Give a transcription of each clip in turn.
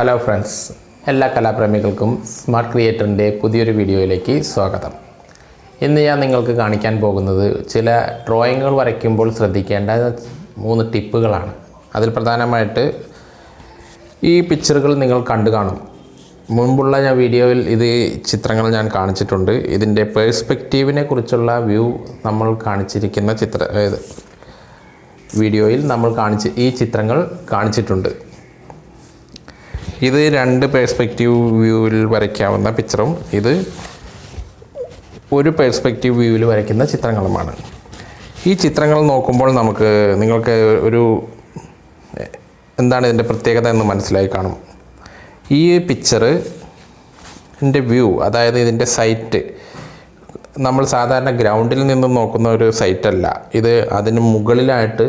Hello friends, എല്ലാ കലാപ്രേമികൾക്കും smart ക്രിയേറ്ററിൻ്റെ പുതിയൊരു വീഡിയോയിലേക്ക് സ്വാഗതം. ഇന്ന് ഞാൻ നിങ്ങൾക്ക് കാണിക്കാൻ പോകുന്നത് ചില ഡ്രോയിങ്ങുകൾ വരയ്ക്കുമ്പോൾ ശ്രദ്ധിക്കേണ്ട 3 ടിപ്പുകളാണ്. അതിൽ പ്രധാനമായിട്ട് ഈ പിക്ചറുകൾ നിങ്ങൾ കണ്ടു കാണും. മുൻപുള്ള വീഡിയോയിൽ ഇത് ചിത്രങ്ങൾ ഞാൻ കാണിച്ചിട്ടുണ്ട്. ഇതിൻ്റെ പേഴ്സ്പെക്റ്റീവിനെ കുറിച്ചുള്ള വ്യൂ നമ്മൾ കാണിച്ചിരിക്കുന്ന വീഡിയോയിൽ നമ്മൾ ഈ ചിത്രങ്ങൾ കാണിച്ചിട്ടുണ്ട്. ഇത് 2 പേഴ്സ്പെക്റ്റീവ് വ്യൂവിൽ വരയ്ക്കാവുന്ന പിക്ചറും ഇത് ഒരു പേഴ്സ്പെക്റ്റീവ് വ്യൂവിൽ വരയ്ക്കുന്ന ചിത്രങ്ങളുമാണ്. ഈ ചിത്രങ്ങൾ നോക്കുമ്പോൾ നിങ്ങൾക്ക് എന്താണ് ഇതിൻ്റെ പ്രത്യേകത എന്ന് മനസ്സിലായി കാണും. ഈ പിക്ചറിൻ്റെ വ്യൂ, അതായത് ഇതിൻ്റെ സൈറ്റ്, നമ്മൾ സാധാരണ ഗ്രൗണ്ടിൽ നിന്നും നോക്കുന്ന ഒരു സൈറ്റല്ല. ഇത് അതിന് മുകളിലായിട്ട്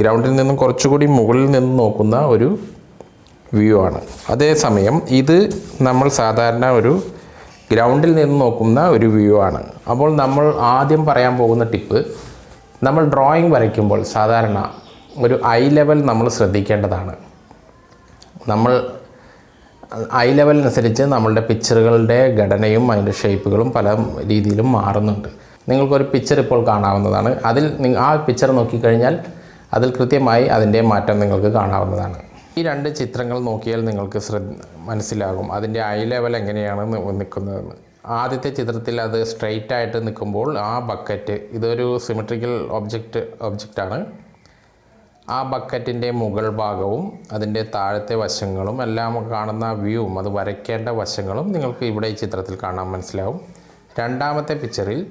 ഗ്രൗണ്ടിൽ നിന്നും കുറച്ചുകൂടി മുകളിൽ നിന്ന് നോക്കുന്ന ഒരു വ്യൂ ആണ്. അതേസമയം ഇത് നമ്മൾ സാധാരണ ഒരു ഗ്രൗണ്ടിൽ നിന്ന് നോക്കുന്ന ഒരു വ്യൂ ആണ്. അപ്പോൾ നമ്മൾ ആദ്യം പറയാൻ പോകുന്ന ടിപ്പ്, നമ്മൾ ഡ്രോയിങ് വരയ്ക്കുമ്പോൾ സാധാരണ ഒരു ഐ ലെവൽ നമ്മൾ ശ്രദ്ധിക്കേണ്ടതാണ്. നമ്മൾ ഐ ലെവലിനനുസരിച്ച് നമ്മളുടെ പിക്ചറുകളുടെ ഘടനയും അതിൻ്റെ ഷേപ്പുകളും പല രീതിയിലും മാറുന്നുണ്ട്. നിങ്ങൾക്കൊരു പിക്ചർ ഇപ്പോൾ കാണാവുന്നതാണ്. അതിൽ ആ പിക്ചർ നോക്കിക്കഴിഞ്ഞാൽ അതിൽ കൃത്യമായി അതിൻ്റെ മാറ്റം നിങ്ങൾക്ക് കാണാവുന്നതാണ്. ഈ 2 ചിത്രങ്ങൾ നോക്കിയാൽ നിങ്ങൾക്ക് മനസ്സിലാകും അതിൻ്റെ ഐ ലെവൽ എങ്ങനെയാണ് നിൽക്കുന്നതെന്ന്. ആദ്യത്തെ ചിത്രത്തിൽ അത് സ്ട്രെയിറ്റ് ആയിട്ട് നിൽക്കുമ്പോൾ ആ ബക്കറ്റ്, ഇതൊരു സിമെട്രിക്കൽ ഒബ്ജക്റ്റാണ്. ആ ബക്കറ്റിൻ്റെ മുകൾ ഭാഗവും അതിൻ്റെ താഴത്തെ വശങ്ങളും എല്ലാം കാണുന്ന വ്യൂവും അത് വരയ്ക്കേണ്ട വശങ്ങളും നിങ്ങൾക്ക് ഇവിടെ ഈ ചിത്രത്തിൽ കാണാൻ മനസ്സിലാവും. രണ്ടാമത്തെ പിക്ചറിൽ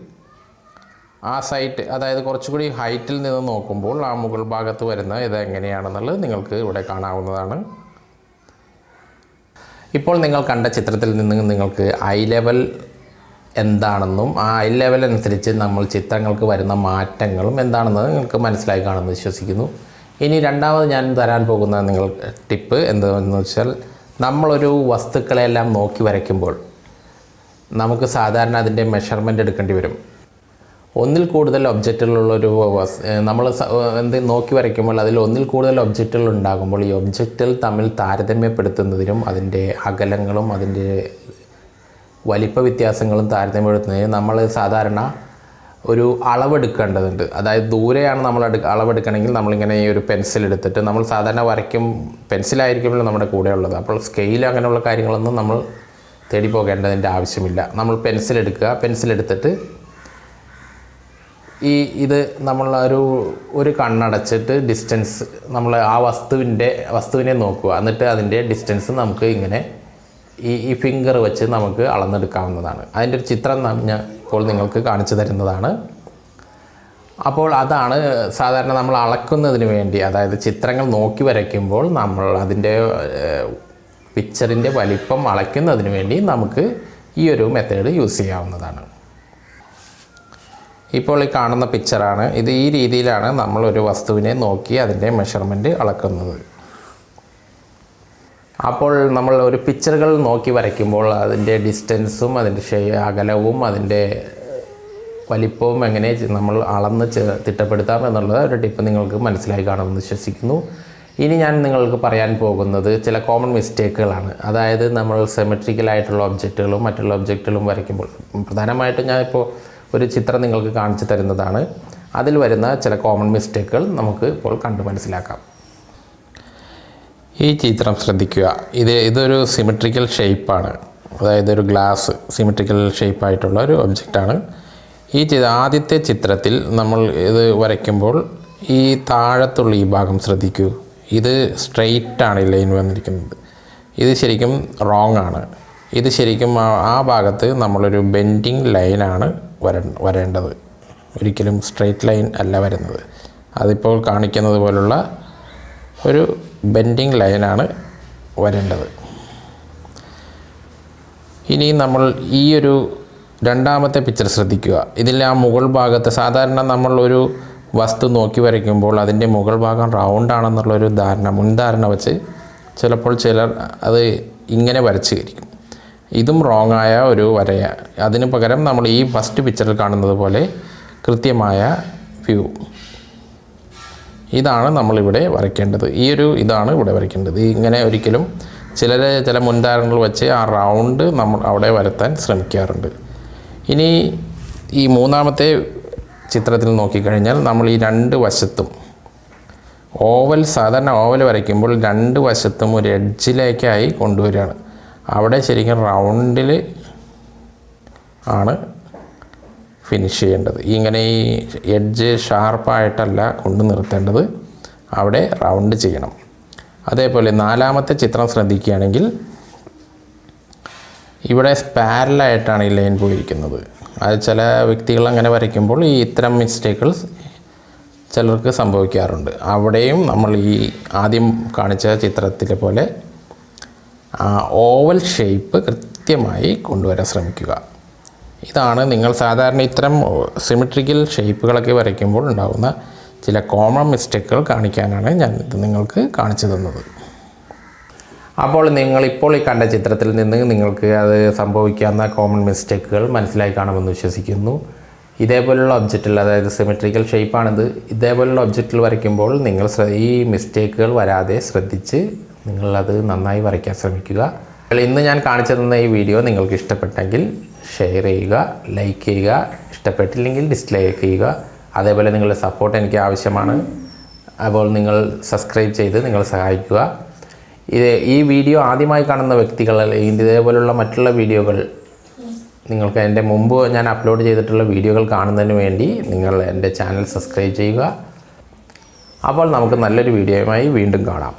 ആ സൈറ്റ്, അതായത് കുറച്ചുകൂടി ഹൈറ്റിൽ നിന്ന് നോക്കുമ്പോൾ ആ മുകൾ ഭാഗത്ത് വരുന്ന ഇത് എങ്ങനെയാണെന്നുള്ളത് നിങ്ങൾക്ക് ഇവിടെ കാണാവുന്നതാണ്. ഇപ്പോൾ നിങ്ങൾ കണ്ട ചിത്രത്തിൽ നിന്ന് നിങ്ങൾക്ക് ഐ ലെവൽ എന്താണെന്നും ആ ഐ ലെവൽ അനുസരിച്ച് നമ്മൾ ചിത്രങ്ങൾക്ക് വരുന്ന മാറ്റങ്ങളും എന്താണെന്ന് നിങ്ങൾക്ക് മനസ്സിലായി കാണുമെന്ന് വിശ്വസിക്കുന്നു. ഇനി രണ്ടാമത് ഞാൻ തരാൻ പോകുന്ന ടിപ്പ് എന്താണെന്ന് വെച്ചാൽ, നമ്മളൊരു വസ്തുക്കളെല്ലാം നോക്കി വരയ്ക്കുമ്പോൾ നമുക്ക് സാധാരണ അതിൻ്റെ മെഷർമെൻ്റ് എടുക്കേണ്ടി വരും. ഒന്നിൽ കൂടുതൽ ഒബ്ജക്റ്റുകളുള്ളൊരു നമ്മൾ നോക്കി വരയ്ക്കുമ്പോൾ അതിൽ ഒന്നിൽ കൂടുതൽ ഒബ്ജക്റ്റുകൾ ഉണ്ടാകുമ്പോൾ ഈ ഒബ്ജക്റ്റുകൾ തമ്മിൽ താരതമ്യപ്പെടുത്തുന്നതിനും അതിൻ്റെ അകലങ്ങളും അതിൻ്റെ വലിപ്പ വ്യത്യാസങ്ങളും താരതമ്യപ്പെടുത്തുന്നതിന് നമ്മൾ സാധാരണ ഒരു അളവെടുക്കേണ്ടതുണ്ട്. അതായത് ദൂരെയാണ് നമ്മൾ അളവെടുക്കണമെങ്കിൽ നമ്മളിങ്ങനെ ഈ ഒരു പെൻസിൽ എടുത്തിട്ട്, നമ്മൾ സാധാരണ പെൻസിലായിരിക്കുമല്ലോ നമ്മുടെ കൂടെ ഉള്ളത്. അപ്പോൾ സ്കെയിൽ അങ്ങനെയുള്ള കാര്യങ്ങളൊന്നും നമ്മൾ തേടി പോകേണ്ടതിൻ്റെ ആവശ്യമില്ല. നമ്മൾ പെൻസിലെടുത്തിട്ട് ഇത് നമ്മൾ ഒരു കണ്ണടച്ചിട്ട് ഡിസ്റ്റൻസ്, നമ്മൾ ആ വസ്തുവിനെ നോക്കുക. എന്നിട്ട് അതിൻ്റെ ഡിസ്റ്റൻസ് നമുക്ക് ഇങ്ങനെ ഈ ഫിംഗർ വെച്ച് നമുക്ക് അളന്നെടുക്കാവുന്നതാണ്. അതിൻ്റെ ഒരു ചിത്രം ഞാൻ ഇപ്പോൾ നിങ്ങൾക്ക് കാണിച്ചു തരുന്നതാണ്. അപ്പോൾ അതാണ് സാധാരണ നമ്മൾ അളക്കുന്നതിന് വേണ്ടി, അതായത് ചിത്രങ്ങൾ നോക്കി വരയ്ക്കുമ്പോൾ നമ്മൾ അതിൻ്റെ പിക്ചറിൻ്റെ വലിപ്പം അളയ്ക്കുന്നതിന് വേണ്ടി നമുക്ക് ഈ ഒരു മെത്തേഡ് യൂസ് ചെയ്യാവുന്നതാണ്. ഇപ്പോൾ ഈ കാണുന്ന പിക്ചറാണ് ഇത്. ഈ രീതിയിലാണ് നമ്മളൊരു വസ്തുവിനെ നോക്കി അതിൻ്റെ മെഷർമെൻറ്റ് അളക്കുന്നത്. അപ്പോൾ നമ്മൾ ഒരു പിക്ചറുകൾ നോക്കി വരയ്ക്കുമ്പോൾ അതിൻ്റെ ഡിസ്റ്റൻസും അതിൻ്റെ അകലവും അതിൻ്റെ വലിപ്പവും എങ്ങനെ നമ്മൾ അളന്ന് തിട്ടപ്പെടുത്താം എന്നുള്ള ഒരു ടിപ്പ് നിങ്ങൾക്ക് മനസ്സിലായി കാണുമെന്ന് വിശ്വസിക്കുന്നു. ഇനി ഞാൻ നിങ്ങൾക്ക് പറയാൻ പോകുന്നത് ചില കോമൺ മിസ്റ്റേക്കുകളാണ്. അതായത് നമ്മൾ സിമെട്രിക്കലായിട്ടുള്ള ഒബ്ജക്റ്റുകളും മറ്റുള്ള ഒബ്ജക്റ്റുകളും വരയ്ക്കുമ്പോൾ, പ്രധാനമായിട്ടും ഞാനിപ്പോൾ ഒരു ചിത്രം നിങ്ങൾക്ക് കാണിച്ചു തരുന്നതാണ്. അതിൽ വരുന്ന ചില കോമൺ മിസ്റ്റേക്കുകൾ നമുക്ക് ഇപ്പോൾ കണ്ട് മനസ്സിലാക്കാം. ഈ ചിത്രം ശ്രദ്ധിക്കുക. ഇതൊരു സിമെട്രിക്കൽ ഷേപ്പാണ്. അതായത് ഒരു ഗ്ലാസ് സിമെട്രിക്കൽ ഷേപ്പായിട്ടുള്ള ഒരു ഒബ്ജക്റ്റാണ്. ആദ്യത്തെ ചിത്രത്തിൽ നമ്മൾ ഇത് വരയ്ക്കുമ്പോൾ ഈ താഴത്തുള്ള ഈ ഭാഗം ശ്രദ്ധിക്കൂ. ഇത് സ്ട്രെയിറ്റാണ് ഈ ലൈൻ വന്നിരിക്കുന്നത്. ഇത് ശരിക്കും റോങ് ആണ്. ഇത് ശരിക്കും ആ ഭാഗത്ത് നമ്മളൊരു ബെൻഡിങ് ലൈനാണ് വരേണ്ടത്. ഒരിക്കലും സ്ട്രെയിറ്റ് ലൈൻ അല്ല വരുന്നത്. അതിപ്പോൾ കാണിക്കുന്നത് പോലുള്ള ഒരു ബെൻഡിങ് ലൈനാണ് വരേണ്ടത്. ഇനി നമ്മൾ ഈ ഒരു രണ്ടാമത്തെ പിക്ചർ ശ്രദ്ധിക്കുക. ഇതിൽ ആ മുകൾ ഭാഗത്ത് സാധാരണ നമ്മളൊരു വസ്തു നോക്കി വരയ്ക്കുമ്പോൾ അതിൻ്റെ മുകൾ ഭാഗം റൗണ്ടാണെന്നുള്ളൊരു മുൻധാരണ വെച്ച് ചിലപ്പോൾ ചിലർ അത് ഇങ്ങനെ വരച്ചിരിക്കും. ഇതും റോങ് ആയ ഒരു വരയാണ്. അതിന് പകരം നമ്മൾ ഈ ഫസ്റ്റ് പിക്ചറിൽ കാണുന്നത് പോലെ കൃത്യമായ വ്യൂ, ഇതാണ് നമ്മളിവിടെ വരയ്ക്കേണ്ടത്. ഇതാണ് ഇവിടെ വരയ്ക്കേണ്ടത്. ഇങ്ങനെ ഒരിക്കലും ചില മുൻധാരണകൾ വെച്ച് ആ റൗണ്ട് നമ്മൾ അവിടെ വരത്താൻ ശ്രമിക്കാറുണ്ട്. ഇനി ഈ മൂന്നാമത്തെ ചിത്രത്തിൽ നോക്കിക്കഴിഞ്ഞാൽ നമ്മൾ ഈ രണ്ട് വശത്തും സാധാരണ ഓവൽ വരയ്ക്കുമ്പോൾ രണ്ട് വശത്തും ഒരു എഡ്ജിലേക്കായി കൊണ്ടുവരികയാണ്. അവിടെ ശരിക്കും റൗണ്ടിൽ ആണ് ഫിനിഷ് ചെയ്യേണ്ടത്. ഇങ്ങനെ ഈ എഡ്ജ് ഷാർപ്പായിട്ടല്ല കൊണ്ട് നിർത്തേണ്ടത്, അവിടെ റൗണ്ട് ചെയ്യണം. അതേപോലെ നാലാമത്തെ ചിത്രം ശ്രദ്ധിക്കുകയാണെങ്കിൽ ഇവിടെ പാരലായിട്ടാണ് ഈ ലൈൻ പോയിരിക്കുന്നത്. അത് ചില വ്യക്തികൾ അങ്ങനെ വരയ്ക്കുമ്പോൾ ഇത്തരം മിസ്റ്റേക്കുകൾ ചിലർക്ക് സംഭവിക്കാറുണ്ട്. അവിടെയും നമ്മൾ ഈ ആദ്യം കാണിച്ച ചിത്രത്തിലെ പോലെ ഓവൽ ഷേപ്പ് കൃത്യമായി കൊണ്ടുവരാൻ ശ്രമിക്കുക. ഇതാണ് നിങ്ങൾ സാധാരണ ഇത്തരം സിമെട്രിക്കൽ ഷേപ്പുകളൊക്കെ വരയ്ക്കുമ്പോൾ ഉണ്ടാകുന്ന ചില കോമൺ മിസ്റ്റേക്കുകൾ കാണിക്കാനാണ് ഞാൻ ഇത് നിങ്ങൾക്ക് കാണിച്ചു തന്നത്. അപ്പോൾ നിങ്ങളിപ്പോൾ ഈ കണ്ട ചിത്രത്തിൽ നിന്ന് നിങ്ങൾക്ക് അത് സംഭവിക്കാവുന്ന കോമൺ മിസ്റ്റേക്കുകൾ മനസ്സിലായി കാണുമെന്ന് വിശ്വസിക്കുന്നു. ഇതേപോലുള്ള ഒബ്ജക്റ്റിൽ, അതായത് സിമെട്രിക്കൽ ഷേപ്പാണിത്, ഇതേപോലുള്ള ഒബ്ജക്റ്റിൽ വരയ്ക്കുമ്പോൾ നിങ്ങൾ ഈ മിസ്റ്റേക്കുകൾ വരാതെ ശ്രദ്ധിച്ച് നിങ്ങളത് നന്നായി വരയ്ക്കാൻ ശ്രമിക്കുക. ഇന്ന് ഞാൻ കാണിച്ചു തന്ന ഈ വീഡിയോ നിങ്ങൾക്ക് ഇഷ്ടപ്പെട്ടെങ്കിൽ ഷെയർ ചെയ്യുക, ലൈക്ക് ചെയ്യുക. ഇഷ്ടപ്പെട്ടില്ലെങ്കിൽ ഡിസ്ലൈക്ക് ചെയ്യുക. അതേപോലെ നിങ്ങളുടെ സപ്പോർട്ട് എനിക്ക് ആവശ്യമാണ്. അപ്പോൾ നിങ്ങൾ സബ്സ്ക്രൈബ് ചെയ്ത് നിങ്ങൾ സഹായിക്കുക. ഈ വീഡിയോ ആദ്യമായി കാണുന്ന വ്യക്തികൾ ഇതേപോലുള്ള മറ്റുള്ള വീഡിയോകൾ നിങ്ങൾക്ക് എൻ്റെ മുമ്പ് ഞാൻ അപ്ലോഡ് ചെയ്തിട്ടുള്ള വീഡിയോകൾ കാണുന്നതിന് വേണ്ടി നിങ്ങൾ എൻ്റെ ചാനൽ സബ്സ്ക്രൈബ് ചെയ്യുക. അപ്പോൾ നമുക്ക് നല്ലൊരു വീഡിയോയുമായി വീണ്ടും കാണാം.